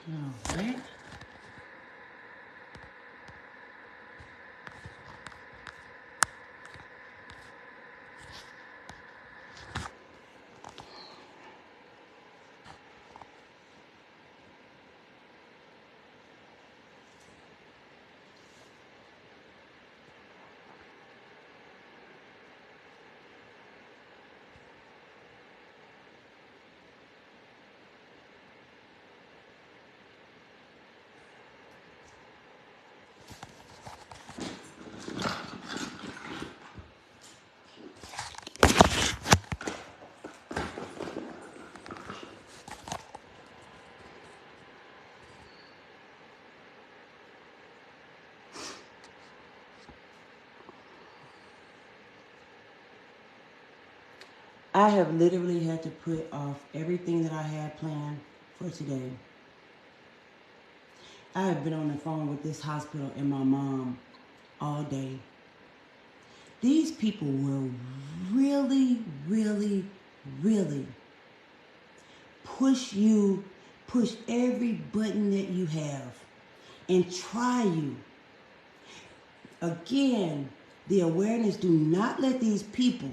All right. I have literally had to put off everything that I had planned for today. I have been on the phone with this hospital and my mom all day. These people will really, really, really push every button that you have and try you. Again, the awareness, do not let these people,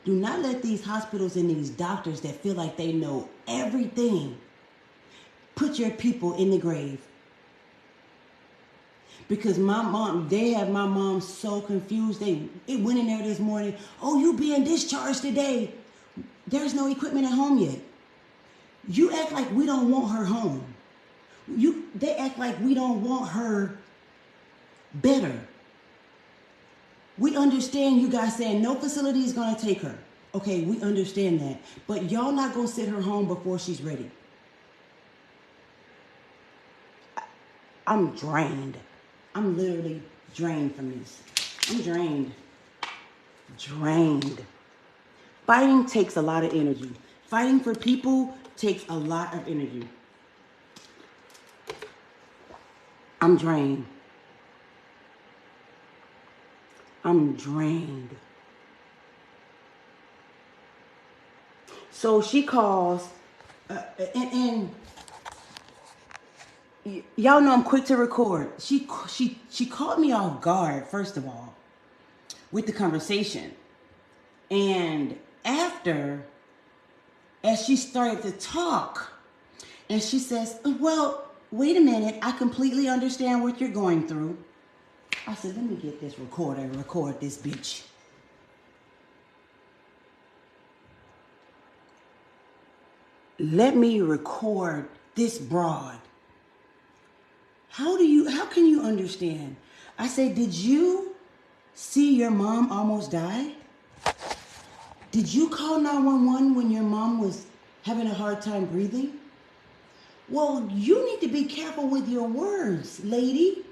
do not let these hospitals and these doctors that feel like they know everything put your people in the grave. Because my mom, they have my mom so confused. It went in there this morning. Oh, you being discharged today. There's no equipment at home yet. You act like we don't want her home. They act like we don't want her better. We understand you guys saying no facility is going to take her. Okay, we understand that. But y'all not going to send her home before she's ready. I'm drained. I'm literally drained from this. I'm drained. Drained. Fighting takes a lot of energy. Fighting for people takes a lot of energy. I'm drained. I'm drained. So she calls, and y'all know I'm quick to record. She caught me off guard, first of all, with the conversation. And after, as she started to talk, and she says, well, wait a minute, I completely understand what you're going through. I said, let me get this recorder and record this bitch. Let me record this broad. How can you understand? I said, did you see your mom almost die? Did you call 911 when your mom was having a hard time breathing? Well, you need to be careful with your words, lady.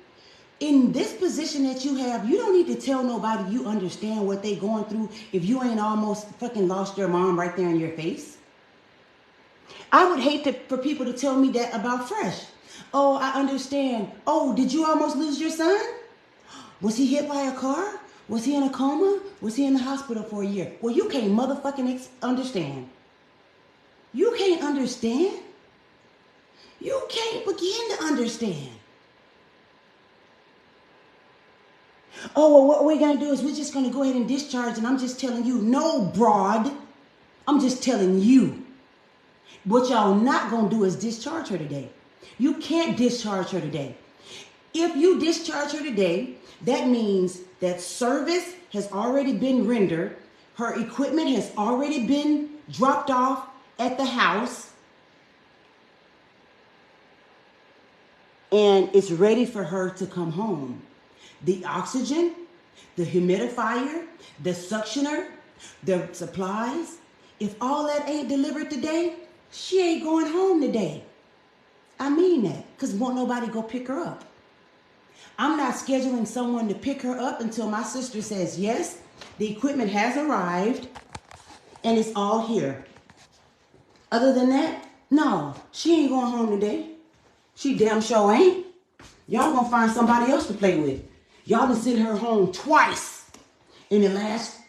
In this position that you have, you don't need to tell nobody you understand what they going through if you ain't almost fucking lost your mom right there in your face. I would hate for people to tell me that about Fresh. Oh, I understand. Oh, did you almost lose your son? Was he hit by a car? Was he in a coma? Was he in the hospital for a year? Well, you can't motherfucking understand. You can't understand. You can't begin to understand. Oh, well, what we're going to do is we're just going to go ahead and discharge, and I'm just telling you, no, broad. I'm just telling you. What y'all not going to do is discharge her today. You can't discharge her today. If you discharge her today, that means that service has already been rendered. Her equipment has already been dropped off at the house. And it's ready for her to come home. The oxygen, the humidifier, the suctioner, the supplies, if all that ain't delivered today, she ain't going home today. I mean that, because won't nobody go pick her up. I'm not scheduling someone to pick her up until my sister says, yes, the equipment has arrived and it's all here. Other than that, no, she ain't going home today. She damn sure ain't. Y'all gonna find somebody else to play with. Y'all done sent her home twice in the last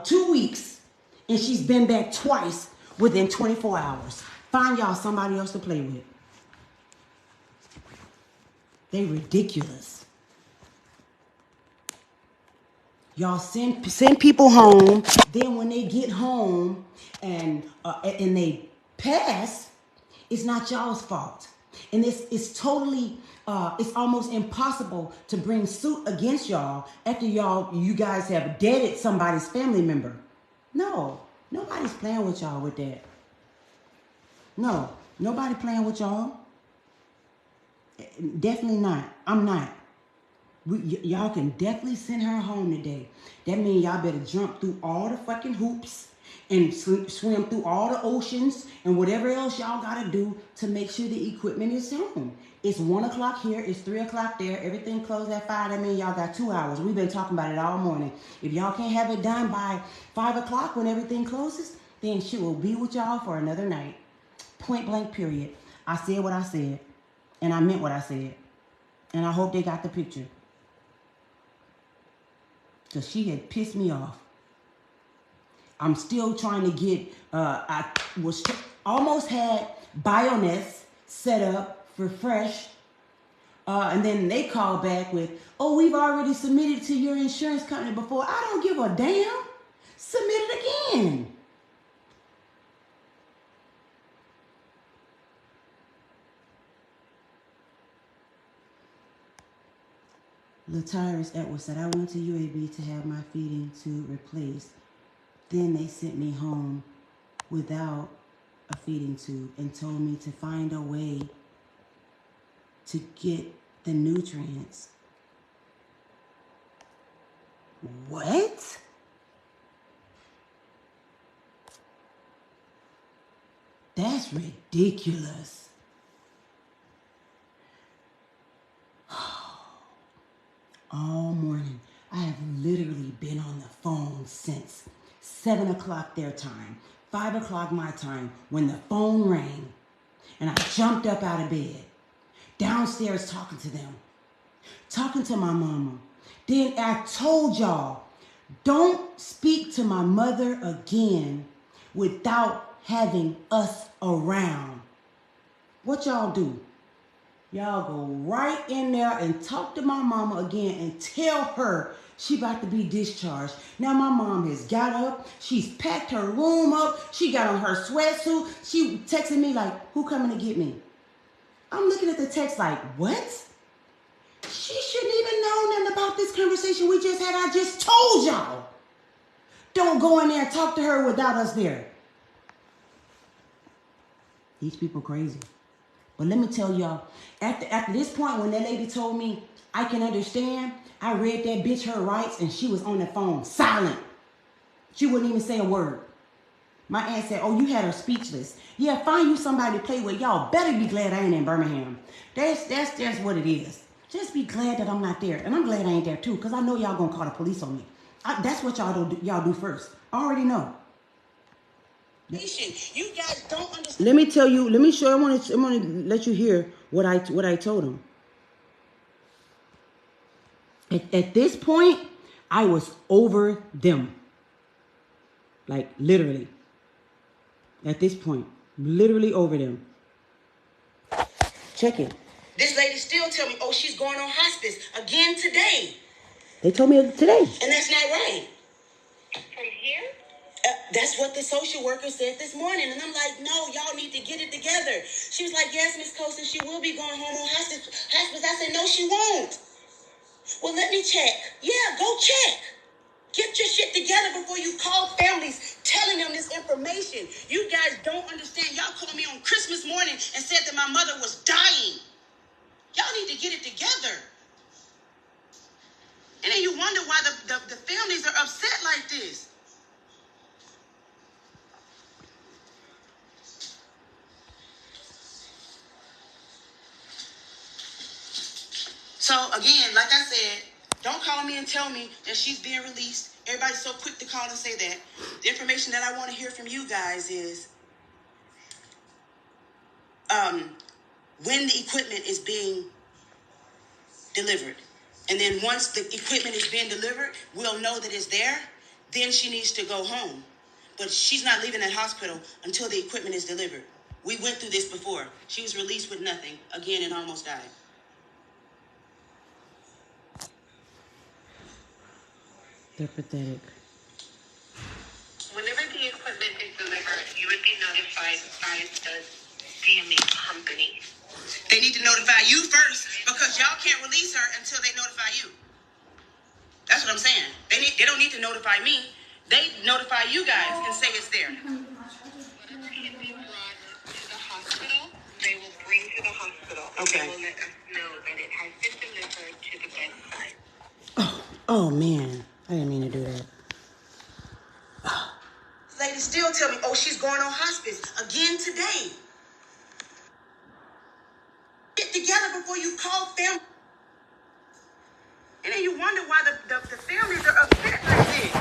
2 weeks, and she's been back twice within 24 hours. Find y'all somebody else to play with. They ridiculous. Y'all send people home. Then when they get home and they pass, it's not y'all's fault. And it's totally it's almost impossible to bring suit against y'all after you guys have deaded somebody's family member. No, nobody's playing with y'all with that. No, nobody playing with y'all. Definitely not. I'm not. Y'all can definitely send her home today. That means y'all better jump through all the fucking hoops and swim through all the oceans and whatever else y'all gotta do to make sure the equipment is home. It's 1 o'clock here, it's 3 o'clock there, everything closed at 5. That means y'all got 2 hours. We've been talking about it all morning. If y'all can't have it done by 5 o'clock when everything closes, then shit will be with y'all for another night. Point blank period. I said what I said, and I meant what I said. And I hope they got the picture. Because she had pissed me off. I'm still trying to get, I was almost had Bioness set up for fresh. And then they called back with, oh, we've already submitted to your insurance company before. I don't give a damn. Submit it again. Latyrus Edwards said, I went to UAB to have my feeding tube replaced. Then they sent me home without a feeding tube and told me to find a way to get the nutrients. What? That's ridiculous. All morning, I have literally been on the phone since 7 o'clock their time, 5 o'clock my time, when the phone rang. And I jumped up out of bed, downstairs talking to them, talking to my mama. Then I told y'all, don't speak to my mother again without having us around. What y'all do? Y'all go right in there and talk to my mama again and tell her she about to be discharged. Now my mom has got up. She's packed her room up. She got on her sweatsuit. She texted me like, who coming to get me? I'm looking at the text like, what? She shouldn't even know nothing about this conversation we just had. I just told y'all. Don't go in there and talk to her without us there. These people crazy. But let me tell y'all, after this point, when that lady told me I can understand, I read that bitch her rights and she was on the phone, silent. She wouldn't even say a word. My aunt said, oh, you had her speechless. Yeah, find you somebody to play with. Y'all better be glad I ain't in Birmingham. That's what it is. Just be glad that I'm not there. And I'm glad I ain't there too, because I know y'all gonna call the police on me. That's what y'all do first. I already know. You guys don't understand. Let me tell you, let me show you, I want to let you hear what I told him. At this point, I was over them. Like literally. At this point, literally over them. Check it. This lady still tell me, oh, she's going on hospice again today. They told me today. And that's not right. From here? That's what the social worker said this morning. And I'm like, no, y'all need to get it together. She was like, yes, Miss Colston, she will be going home on hospice. I said, no, she won't. Well, let me check. Yeah, go check. Get your shit together before you call families telling them this information. You guys don't understand. Y'all called me on Christmas morning and said that my mother was dying. Y'all need to get it together. And then you wonder why the families are upset like this. So again, like I said, don't call me and tell me that she's being released. Everybody's so quick to call and say that. The information that I want to hear from you guys is when the equipment is being delivered. And then once the equipment is being delivered, we'll know that it's there. Then she needs to go home. But she's not leaving that hospital until the equipment is delivered. We went through this before. She was released with nothing again and almost died. They're pathetic. Whenever the equipment is delivered, you would be notified by the DME company. They need to notify you first because y'all can't release her until they notify you. That's what I'm saying. They don't need to notify me. They notify you guys and say it's there. Whatever can be brought to the hospital, they will bring to the hospital. Okay. They will let us know that it has been delivered to the bedside. Oh man. I didn't mean to do that. Lady still tell me, oh, she's going on hospice again today. Get together before you call family. And then you wonder why the families are upset like this.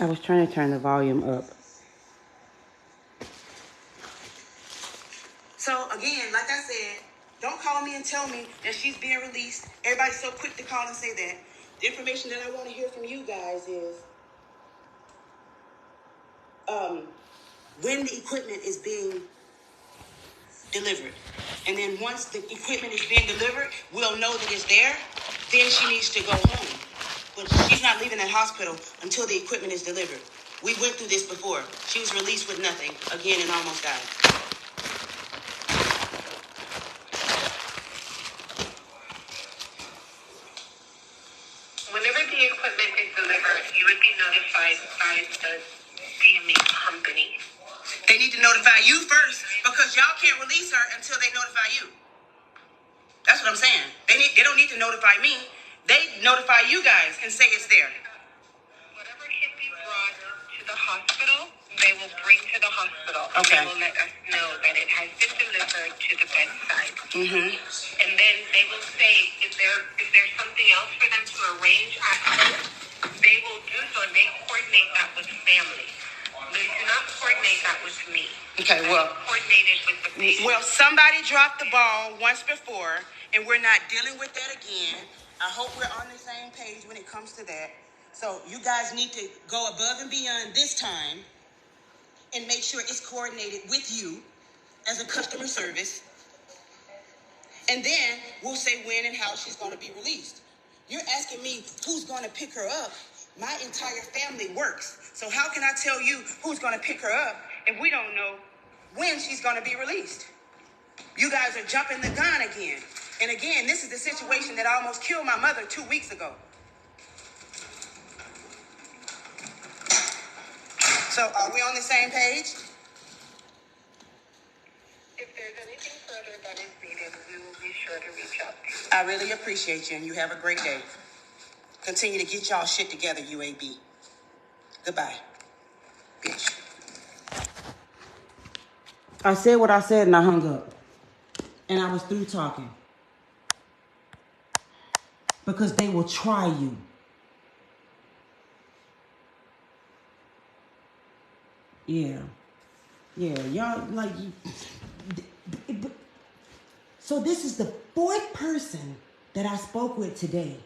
I was trying to turn the volume up. So again, like I said, don't call me and tell me that she's being released. Everybody's so quick to call and say that. The information that I want to hear from you guys is when the equipment is being delivered. And then once the equipment is being delivered, we'll know that it's there. Then she needs to go home. But she's not leaving that hospital until the equipment is delivered. We went through this before. She was released with nothing again and almost died. Whenever the equipment is delivered, you would be notified by the DME company. They need to notify you first because y'all can't release her until they notify you. That's what I'm saying. They don't need to notify me. They notify you guys and say it's there. Whatever can be brought to the hospital, they will bring to the hospital. Okay. They will let us know that it has been delivered to the bedside. Mm-hmm. And then they will say if there's something else for them to arrange at home, they will do so and they coordinate that with family. They do not coordinate that with me. Okay, well, coordinated with the patient. Well, somebody dropped the ball once before, and we're not dealing with that again. I hope we're on the same page when it comes to that. So you guys need to go above and beyond this time and make sure it's coordinated with you as a customer service. And then we'll say when and how she's going to be released. You're asking me who's going to pick her up. My entire family works. So how can I tell you who's going to pick her up if we don't know when she's going to be released? You guys are jumping the gun again. And again, this is the situation that almost killed my mother 2 weeks ago. So are we on the same page? If there's anything further that is needed, we will be sure to reach out to you. I really appreciate you, and you have a great day. Continue to get y'all shit together, UAB. Goodbye, bitch. I said what I said, and I hung up. And I was through talking. Because they will try you. Yeah. Yeah, y'all, like... So this is the fourth person that I spoke with today.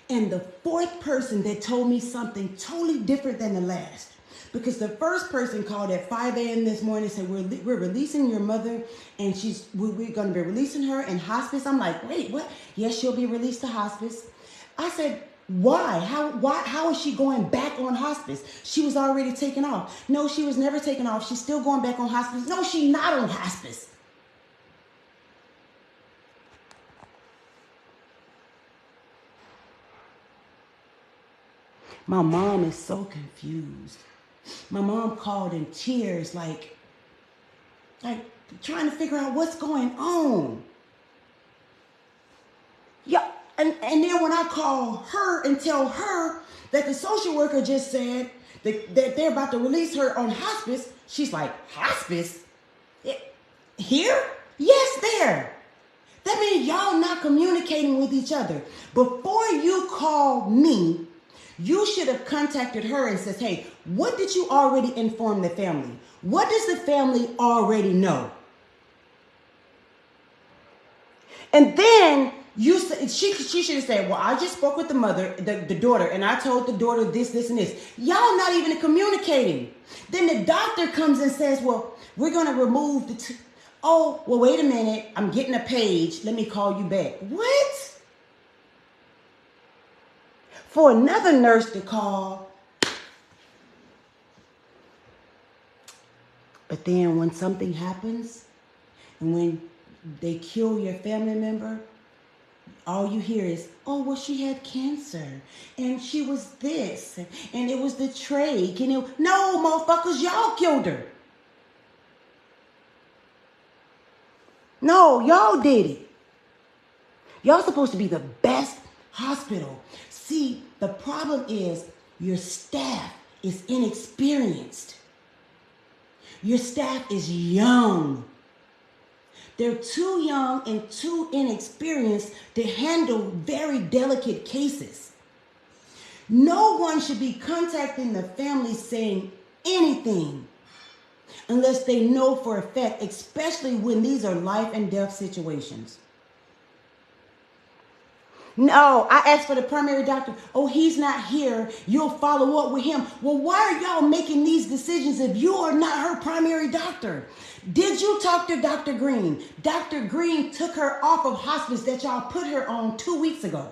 And the fourth person that told me something totally different than the last. Because the first person called at 5 a.m. this morning and said, we're releasing your mother and we're going to be releasing her in hospice. I'm like, wait, what? Yes, she'll be released to hospice. I said, why? How is she going back on hospice? She was already taken off. No, she was never taken off. She's still going back on hospice. No, she's not on hospice. My mom is so confused. My mom called in tears, like trying to figure out what's going on. Yeah, and then when I call her and tell her that the social worker just said that they're about to release her on hospice, she's like, hospice? Here? Yes, there. That means y'all not communicating with each other. Before you call me, you should have contacted her and said, hey, what did you already inform the family? What does the family already know? And then she should have said, well, I just spoke with the mother, the daughter, and I told the daughter this, and this. Y'all not even communicating. Then the doctor comes and says, well, we're going to remove oh, well, wait a minute. I'm getting a page. Let me call you back. What? for another nurse to call. But then when something happens, and when they kill your family member, all you hear is, oh, well, she had cancer, and she was this, and it was the trach, and it... No, motherfuckers, y'all killed her. No, y'all did it. Y'all supposed to be the best hospital. See, the problem is your staff is inexperienced. Your staff is young. They're too young and too inexperienced to handle very delicate cases. No one should be contacting the family saying anything unless they know for a fact, especially when these are life and death situations. No, I asked for the primary doctor. Oh, he's not here. You'll follow up with him. Well, why are y'all making these decisions if you are not her primary doctor? Did you talk to Dr. Green? Dr. Green took her off of hospice that y'all put her on 2 weeks ago.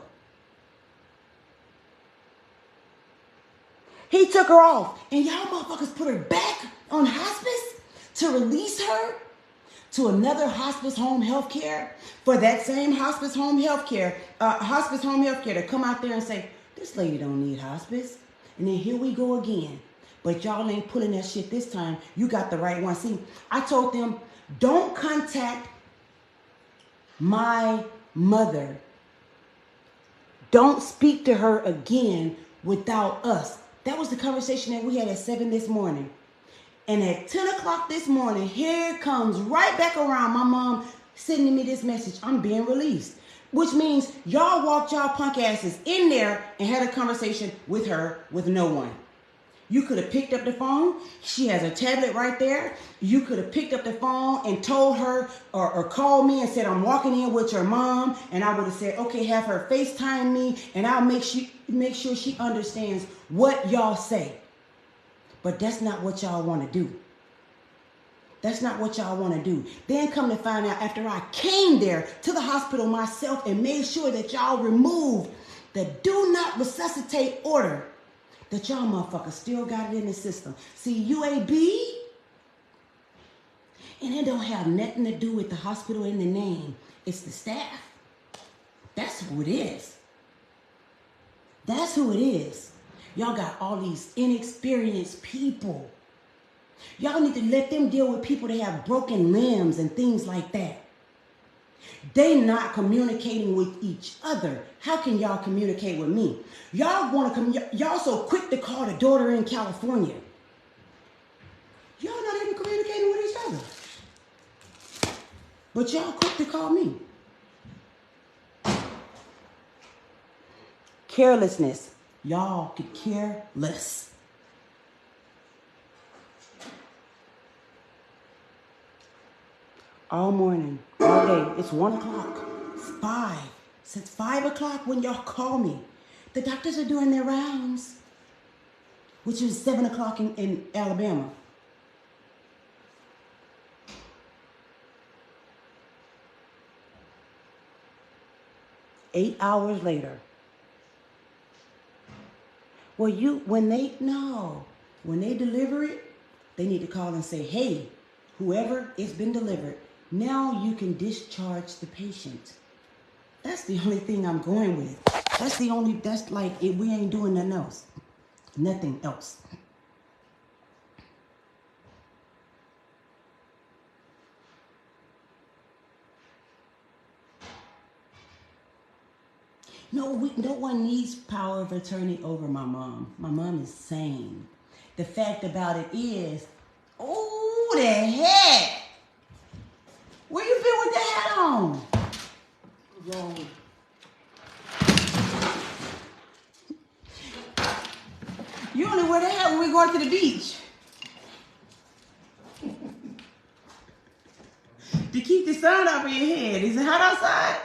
He took her off, and y'all motherfuckers put her back on hospice to release her to another hospice home health care for that same hospice home health care to come out there and say, this lady don't need hospice. And then here we go again. But y'all ain't pulling that shit this time. You got the right one. See, I told them, don't contact my mother. Don't speak to her again without us. That was the conversation that we had at 7 this morning. And at 10 o'clock this morning, here comes right back around my mom sending me this message. I'm being released. Which means y'all walked y'all punk asses in there and had a conversation with her with no one. You could have picked up the phone. She has a tablet right there. You could have picked up the phone and told her or called me and said, I'm walking in with your mom. And I would have said, okay, have her FaceTime me and I'll make sure she understands what y'all say. But that's not what y'all want to do. That's not what y'all want to do. Then come to find out after I came there to the hospital myself and made sure that y'all removed the do not resuscitate order, that y'all motherfuckers still got it in the system. See, UAB, and it don't have nothing to do with the hospital in the name. It's the staff. That's who it is. That's who it is. Y'all got all these inexperienced people. Y'all need to let them deal with people that have broken limbs and things like that. They not communicating with each other. How can y'all communicate with me? Y'all so quick to call the daughter in California. Y'all not even communicating with each other. But y'all quick to call me. Carelessness. Y'all could care less. All morning, all day. It's 1 o'clock. It's 5. Since 5 o'clock when y'all call me. The doctors are doing their rounds. Which is 7 o'clock in Alabama. Eight hours later. Well, when they deliver it, they need to call and say, hey, whoever it's been delivered, now you can discharge the patient. That's the only thing I'm going with. That's like, we ain't doing nothing else. Nothing else. No one needs power of attorney over my mom. My mom is sane. The fact about it is, oh, the hat. Where you been with the hat on? Wrong. You only wear the hat when we go to the beach. To keep the sun off of your head. Is it hot outside?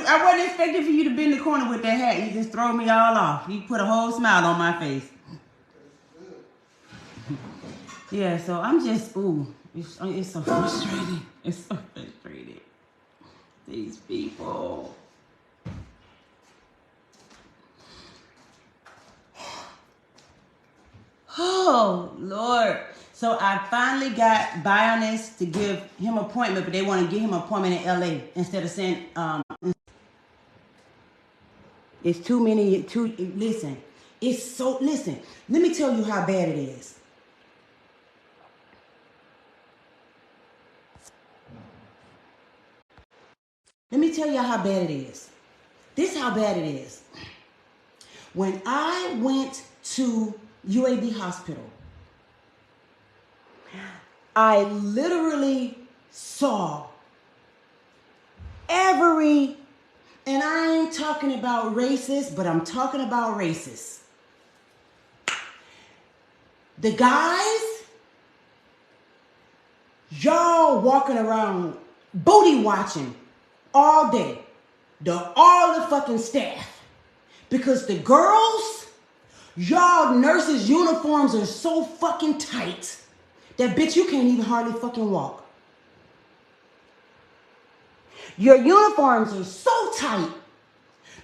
I wasn't expecting for you to bend the corner with that hat. You just throw me all off. You put a whole smile on my face. Yeah, so I'm just, it's so frustrating. It's so frustrating. These people. Oh, Lord. So I finally got Bioness to give him an appointment, but they want to give him an appointment in LA instead of saying, it's too many, listen, listen, let me tell you how bad it is. Let me tell you how bad it is. This is how bad it is. When I went to UAB hospital, I literally saw every, and I ain't talking about racist, but I'm talking about racist. The guys, y'all walking around booty watching all day. All the fucking staff. Because the girls, y'all nurses' uniforms are so fucking tight that bitch you can't even hardly fucking walk. Your uniforms are so tight.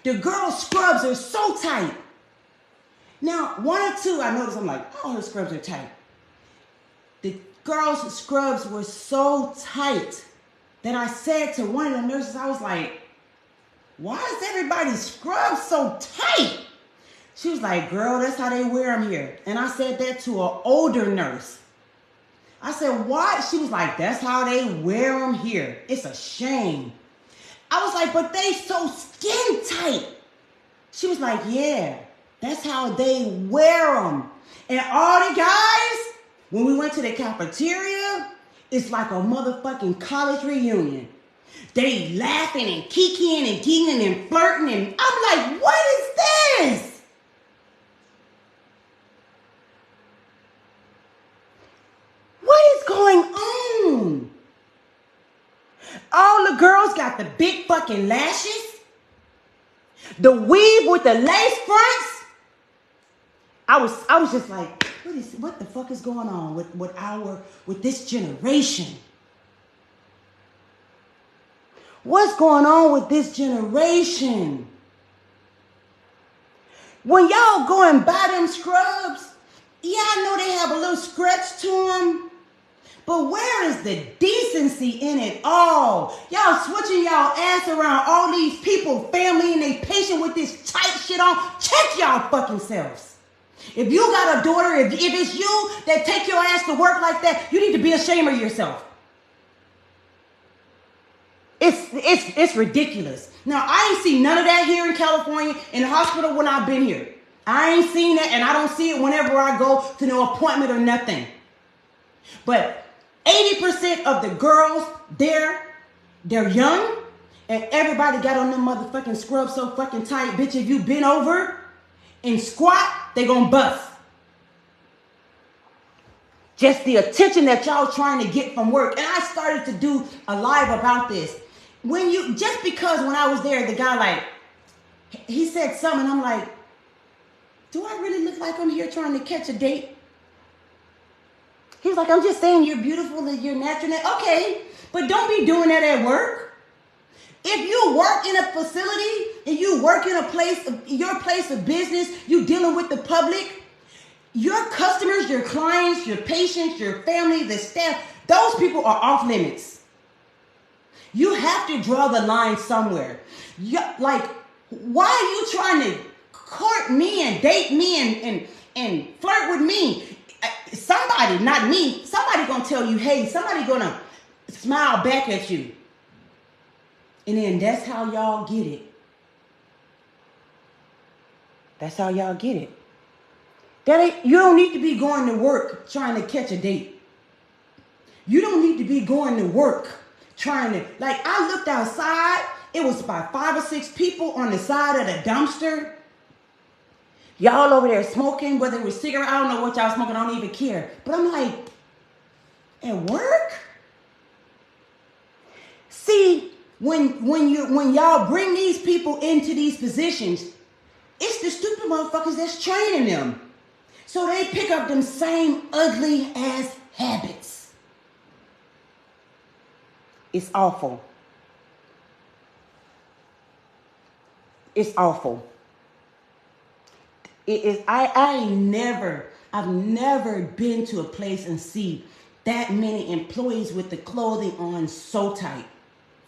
The girls' scrubs are so tight. Now, one or two, I noticed, I'm like, oh, her scrubs are tight. The girls' scrubs were so tight that I said to one of the nurses, I was like, why is everybody's scrubs so tight? She was like, girl, that's how they wear them here. And I said that to an older nurse. I said, why? She was like, that's how they wear them here. It's a shame. I was like, but they so skin tight. She was like, yeah, that's how they wear them. And all the guys, when we went to the cafeteria, it's like a motherfucking college reunion. They laughing and kikiing and giggling and flirting, and I'm like, what is this? What is going on? All the girls got the big fucking lashes, the weave with the lace fronts. I was just like, what the fuck is going on with this generation? What's going on with this generation? When y'all go and buy them scrubs, yeah, I know they have a little scratch to them, but where is the decency in it all? Y'all switching y'all ass around all these people, family, and they patient with this tight shit on. Check y'all fucking selves. If you got a daughter, if it's you that take your ass to work like that, you need to be ashamed of yourself. It's ridiculous. Now, I ain't seen none of that here in California in the hospital when I've been here. I ain't seen that, and I don't see it whenever I go to no appointment or nothing. But 80% of the girls there, they're young, and everybody got on them motherfucking scrubs so fucking tight. Bitch, if you bend over and squat, they gonna bust. Just the attention that y'all trying to get from work. And I started to do a live about this. Just because when I was there, the guy like, he said something, I'm like, do I really look like I'm here trying to catch a date? He's like, I'm just saying you're beautiful and you're natural. Okay, but don't be doing that at work. If you work in a facility and you work in your place of business, you dealing with the public, your customers, your clients, your patients, your family, the staff, those people are off limits. You have to draw the line somewhere. Like, why are you trying to court me and date me and flirt with me? Somebody, not me, somebody gonna tell you, hey, somebody gonna smile back at you. And then that's how y'all get it. That's how y'all get it. You don't need to be going to work trying to catch a date. You don't need to be going to work trying to, like, I looked outside, it was about 5 or 6 people on the side of the dumpster. Y'all over there smoking, whether it was cigarette, I don't know what y'all smoking, I don't even care. But I'm like, at work? See, when y'all bring these people into these positions, it's the stupid motherfuckers that's training them. So they pick up them same ugly ass habits. It's awful. It's awful. It is. I ain't never I've never been to a place and see that many employees with the clothing on so tight.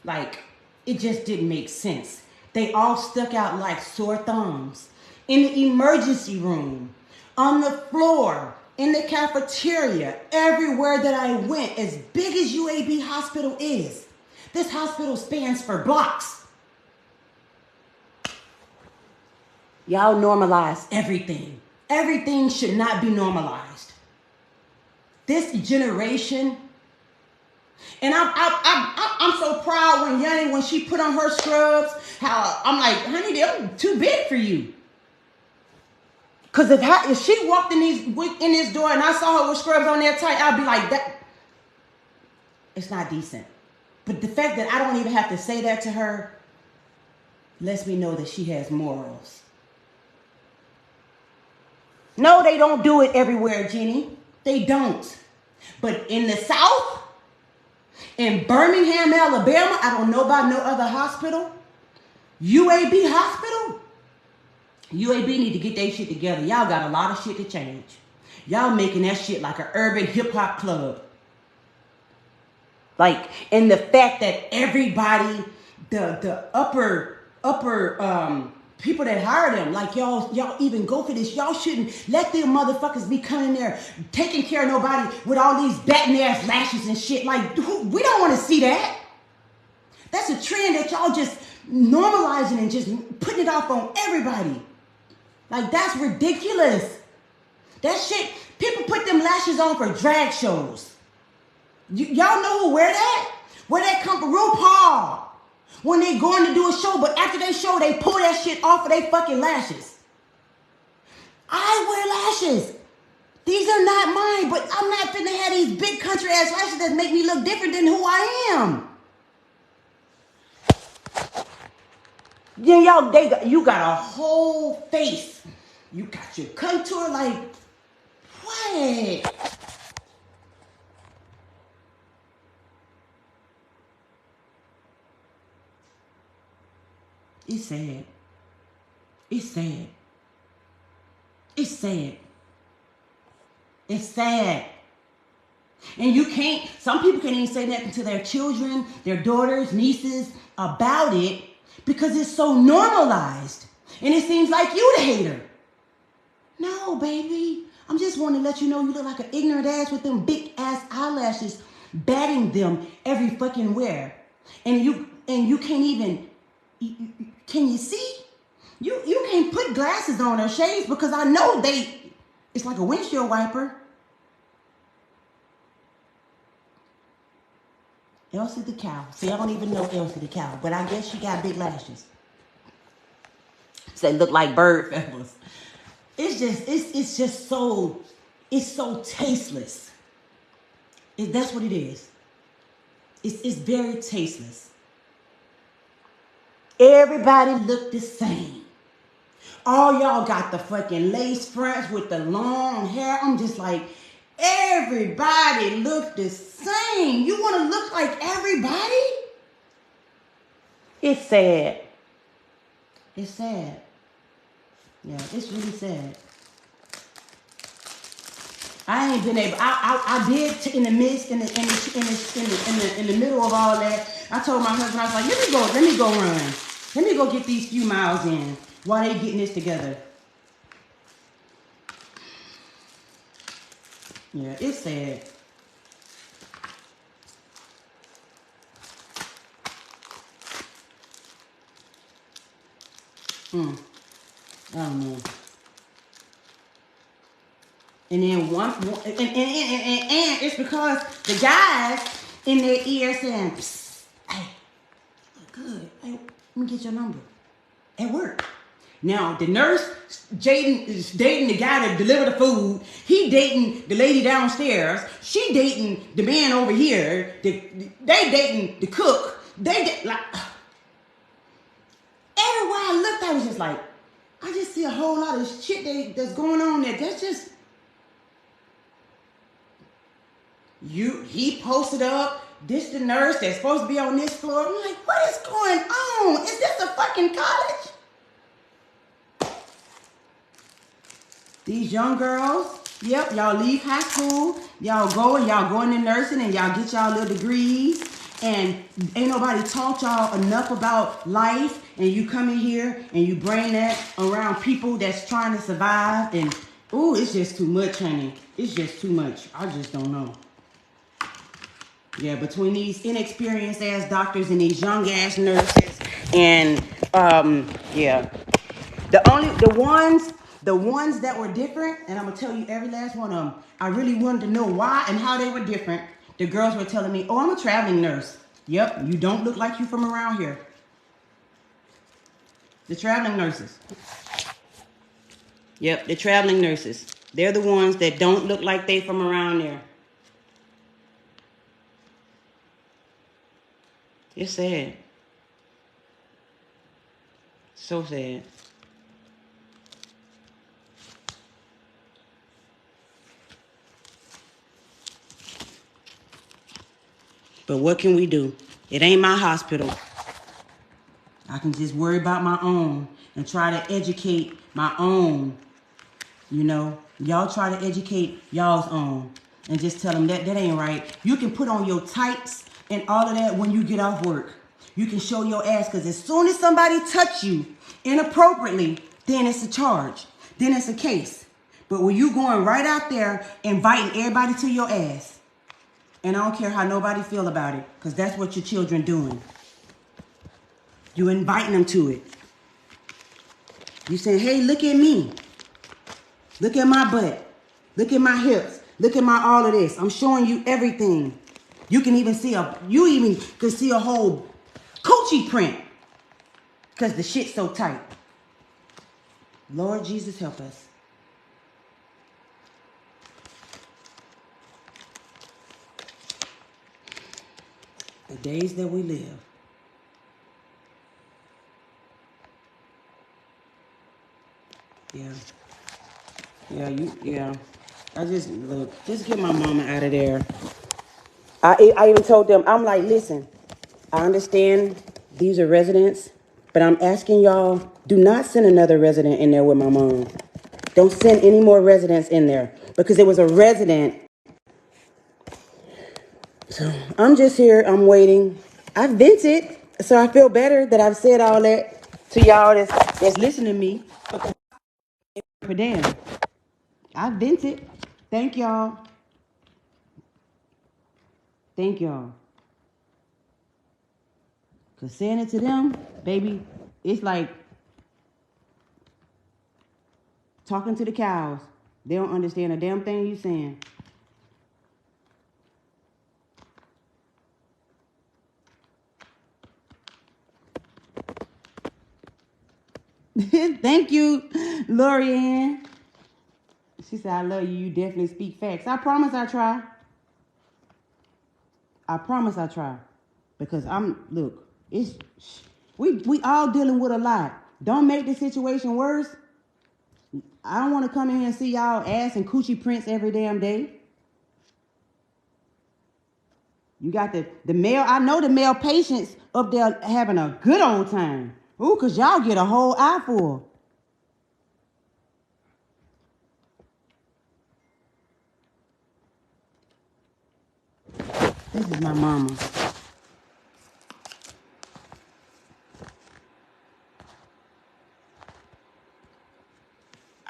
Like, it just didn't make sense. They all stuck out like sore thumbs. In the emergency room, on the floor, in the cafeteria, everywhere that I went, as big as UAB hospital is, this hospital spans for blocks. Y'all normalize everything. Everything should not be normalized. This generation, and I'm so proud when Yanni, when she put on her scrubs, how I'm like, honey, they're too big for you. Because if she walked in this door and I saw her with scrubs on there tight, I'd be like, that. It's not decent. But the fact that I don't even have to say that to her lets me know that she has morals. No, they don't do it everywhere, Jenny. They don't. But in the South, in Birmingham, Alabama, I don't know about no other hospital. UAB hospital. UAB need to get their shit together. Y'all got a lot of shit to change. Y'all making that shit like an urban hip hop club. Like, and the fact that everybody, the upper people that hire them, like y'all even go for this. Y'all shouldn't let them motherfuckers be coming there taking care of nobody with all these batting ass lashes and shit. Like, we don't want to see that. That's a trend that y'all just normalizing and just putting it off on everybody. Like, that's ridiculous. That shit, people put them lashes on for drag shows. Y'all know who wear that? Where that come from? RuPaul. When they going to do a show, but after they show, they pull that shit off of their fucking lashes. I wear lashes. These are not mine, but I'm not finna have these big country ass lashes that make me look different than who I am. Then you got a whole face. You got your contour, like, what? It's sad. It's sad. It's sad. It's sad. And you can't, some people can't even say nothing to their children, their daughters, nieces about it because it's so normalized. And it seems like you the hater. No, baby. I'm just wanting to let you know you look like an ignorant ass with them big ass eyelashes, batting them every fucking where. And you can't even, can you see? You can't put glasses on or shades because I know it's like a windshield wiper. Elsie the cow. See, I don't even know Elsie the cow, but I guess she got big lashes. So they look like bird feathers. It's just so tasteless. That's what it is. It's very tasteless. Everybody look the same. All y'all got the fucking lace fronts with the long hair. I'm just like, everybody look the same. You want to look like everybody? It's sad. It's sad. Yeah, it's really sad. I ain't been able. I did in the midst, in the middle of all that. I told my husband, I was like, let me go run. Let me go get these few miles in while they getting this together. Yeah, it's sad. I don't know. And then and it's because the guys in their ear saying, psst, hey, look good. Hey, let me get your number. At work. Now, the nurse, Jaden, is dating the guy that deliver the food. He dating the lady downstairs. She dating the man over here. They dating the cook. Like, everywhere I looked, I was just like, I just see a whole lot of shit that's going on there. That's just, he posted up, this the nurse that's supposed to be on this floor. I'm like, what is going on? Is this a fucking college? These young girls, Yep, y'all leave high school, y'all go into nursing and y'all get y'all little degrees, and ain't nobody taught y'all enough about life, and you come in here and you bring that around people that's trying to survive, and ooh, it's just too much, honey. It's just too much. I just don't know. Yeah, between these inexperienced ass doctors and these young ass nurses, and yeah. The ones that were different, and I'm gonna tell you every last one of them. I really wanted to know why and how they were different. The girls were telling me, "Oh, I'm a traveling nurse." Yep, you don't look like you from around here. The traveling nurses. Yep, the traveling nurses. They're the ones that don't look like they from around there. It's sad. So sad. But what can we do? It ain't my hospital. I can just worry about my own and try to educate my own. You know, y'all try to educate y'all's own and just tell them that ain't right. You can put on your tights and all of that when you get off work. You can show your ass, because as soon as somebody touch you inappropriately, then it's a charge. Then it's a case. But when you going right out there inviting everybody to your ass, and I don't care how nobody feel about it, because that's what your children doing. You inviting them to it. You saying, hey, look at me. Look at my butt. Look at my hips. Look at my all of this. I'm showing you everything. You can even see a whole coochie print. Because the shit's so tight. Lord Jesus, help us. The days that we live. Yeah. Yeah. I just, look, just get my mama out of there. I even told them, I'm like, listen, I understand these are residents, but I'm asking y'all, do not send another resident in there with my mom. Don't send any more residents in there, because it was a resident. So I'm just here, I'm waiting. I vented, so I feel better that I've said all that to y'all that's listening to me. For damn, I vented. Thank y'all. Thank y'all. Because saying it to them, baby, it's like talking to the cows. They don't understand a damn thing you saying. Thank you, Lorianne. She said, I love you. You definitely speak facts. I promise I try. I promise I try. Because look, we all dealing with a lot. Don't make the situation worse. I don't want to come in here and see y'all ass and coochie prints every damn day. You got the male, I know the male patients up there having a good old time. Ooh, because y'all get a whole eyeful. This is my mama.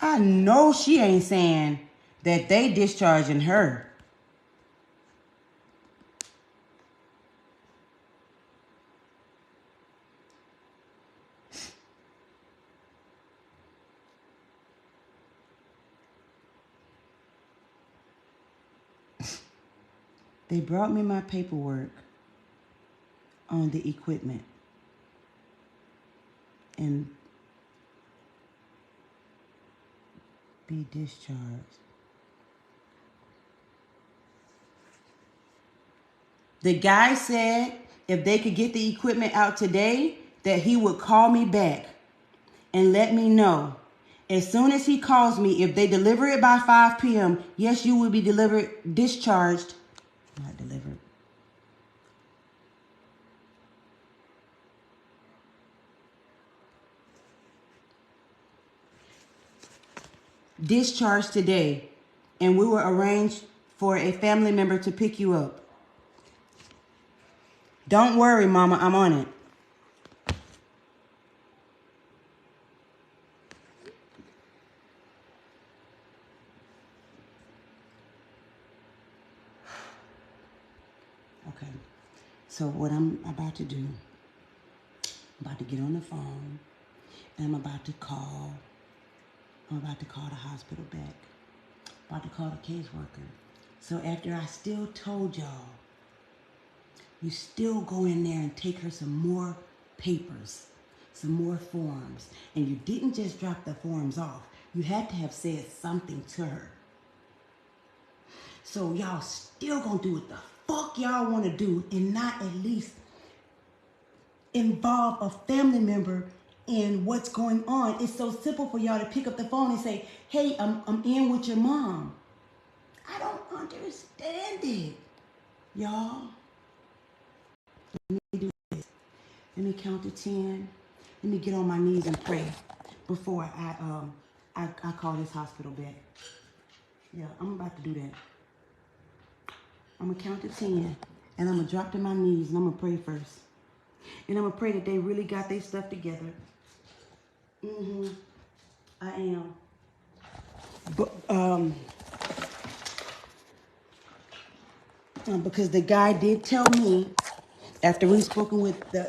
I know she ain't saying that they discharging her. They brought me my paperwork on the equipment and be discharged. The guy said if they could get the equipment out today, that he would call me back and let me know. As soon as he calls me, if they deliver it by 5 p.m., yes, you will be discharged. Not delivered. Discharged today. and we will arrange for a family member to pick you up. Don't worry, Mama, I'm on it. Okay, so what I'm about to do, I'm about to get on the phone, and I'm about to call the hospital back. About to call the caseworker. So after I still told y'all, you still go in there and take her some more papers, some more forms. And you didn't just drop the forms off. You had to have said something to her. So y'all still gonna do what the fuck y'all wanna do and not at least involve a family member in what's going on. It's so simple for y'all to pick up the phone and say, hey, I'm in with your mom. I don't understand it. Y'all, let me do this. Let me count to 10. Let me get on my knees and pray before I call this hospital back. Yeah, I'm about to do that. I'm gonna count to 10 and I'm gonna drop to my knees and I'm gonna pray first. And I'm gonna pray that they really got their stuff together. I am. But because the guy did tell me after we spoken with the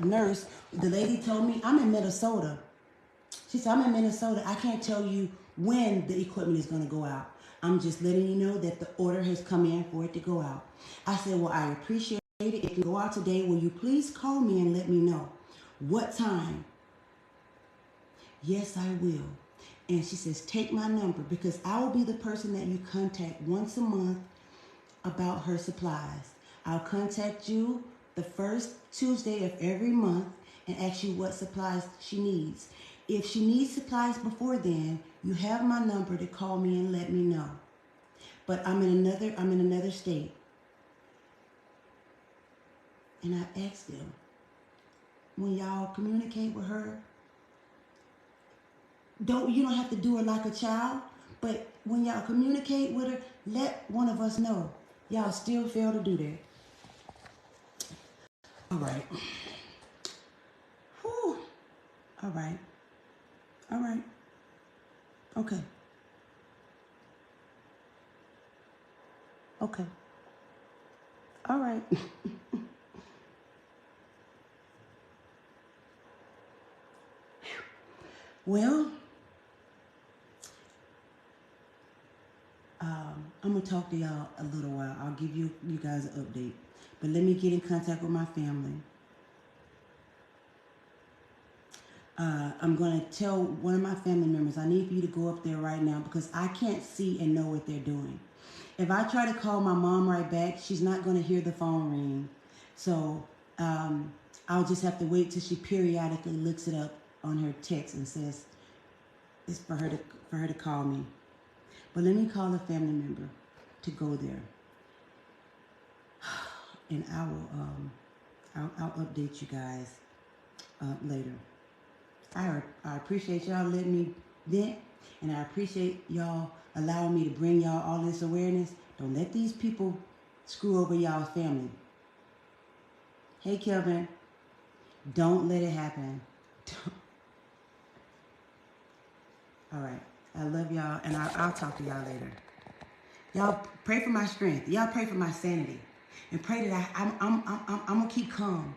nurse, the lady told me I'm in Minnesota. She said, I'm in Minnesota. I can't tell you when the equipment is going to go out. I'm just letting you know that the order has come in for it to go out. I said, well, I appreciate it. It can go out today. Will you please call me and let me know what time? Yes, I will. And she says, take my number because I will be the person that you contact once a month about her supplies. I'll contact you the first Tuesday of every month and ask you what supplies she needs. If she needs supplies before then, you have my number to call me and let me know. But I'm in another state. And I asked them, when y'all communicate with her, you don't have to do it like a child, but when y'all communicate with her, let one of us know. Y'all still fail to do that. All right. Whew. All right. All right. Okay. Okay. All right. Well, I'm going to talk to y'all a little while. I'll give you guys an update. But let me get in contact with my family. I'm going to tell one of my family members, I need for you to go up there right now because I can't see and know what they're doing. If I try to call my mom right back, she's not going to hear the phone ring. So I'll just have to wait till she periodically looks it up on her text and says it's for her to call me. But let me call a family member to go there, and I'll update you guys later. I appreciate y'all letting me vent, and I appreciate y'all allowing me to bring y'all all this awareness. Don't let these people screw over y'all's family. Hey, Kevin, don't let it happen. All right, I love y'all, and I'll talk to y'all later. Y'all pray for my strength. Y'all pray for my sanity, and pray that I'm gonna keep calm.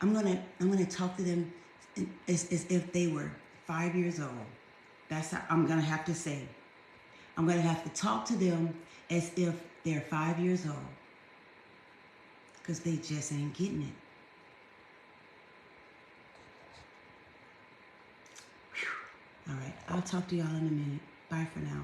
I'm gonna talk to them as if they were 5 years old. That's how I'm gonna have to say. I'm gonna have to talk to them as if they're 5 years old, because they just ain't getting it. Whew. All right, I'll talk to y'all in a minute. Bye for now.